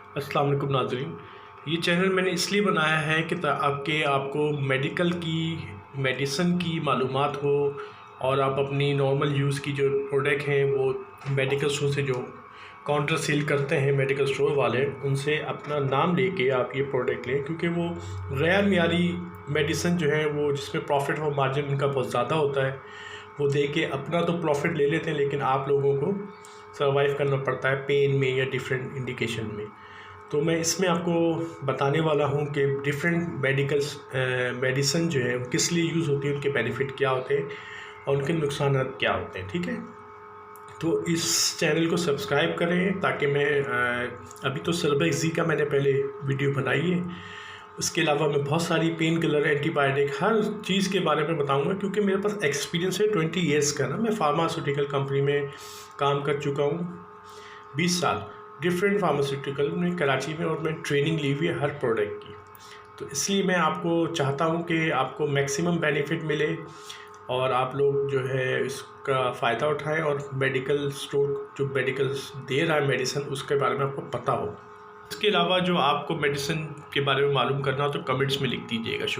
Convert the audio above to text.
अस्सलाम वालेकुम नाज़रीन। ये चैनल मैंने इसलिए बनाया है कि आपको मेडिकल की मेडिसिन की मालूमात हो और आप अपनी नॉर्मल यूज़ की जो प्रोडक्ट हैं वो मेडिकल स्टोर से जो काउंटर सेल करते हैं मेडिकल स्टोर वाले, उनसे अपना नाम लेके आप ये प्रोडक्ट लें, क्योंकि वो गैर मियारी मेडिसिन जो है वो जिसमें प्रॉफिट और मार्जिन उनका बहुत ज़्यादा होता है, वो दे के अपना तो प्रॉफिट ले लेते हैं, लेकिन आप लोगों को सर्वाइव करना पड़ता है पेन में या डिफरेंट इंडिकेशन में। तो मैं इसमें आपको बताने वाला हूँ कि डिफरेंट मेडिसिन जो है वो किस लिए यूज़ होती है, उनके बेनिफिट क्या होते हैं और उनके नुकसान क्या होते हैं। ठीक है, तो इस चैनल को सब्सक्राइब करें ताकि मैं अभी तो सर्बेक्सी का मैंने पहले वीडियो बनाई है, उसके अलावा मैं बहुत सारी पेन किलर, एंटीबायोटिक, हर चीज़ के बारे में बताऊंगा, क्योंकि मेरे पास एक्सपीरियंस है 20 ईयर्स का ना। मैं फार्मास्यूटिकल कंपनी में काम कर चुका हूँ 20 साल, डिफरेंट फार्मास्यूटिकल में कराची में, और मैं ट्रेनिंग ली हुई है हर प्रोडक्ट की। तो इसलिए मैं आपको चाहता हूँ कि आपको मैक्सिमम बेनिफिट मिले और आप लोग जो है इसका फ़ायदा उठाएं, और मेडिकल स्टोर जो मेडिकल दे रहा है मेडिसिन, उसके बारे में आपको पता हो। इसके अलावा जो आपको मेडिसिन के बारे में मालूम करना हो तो कमेंट्स में लिख दीजिएगा। शुक्रिया।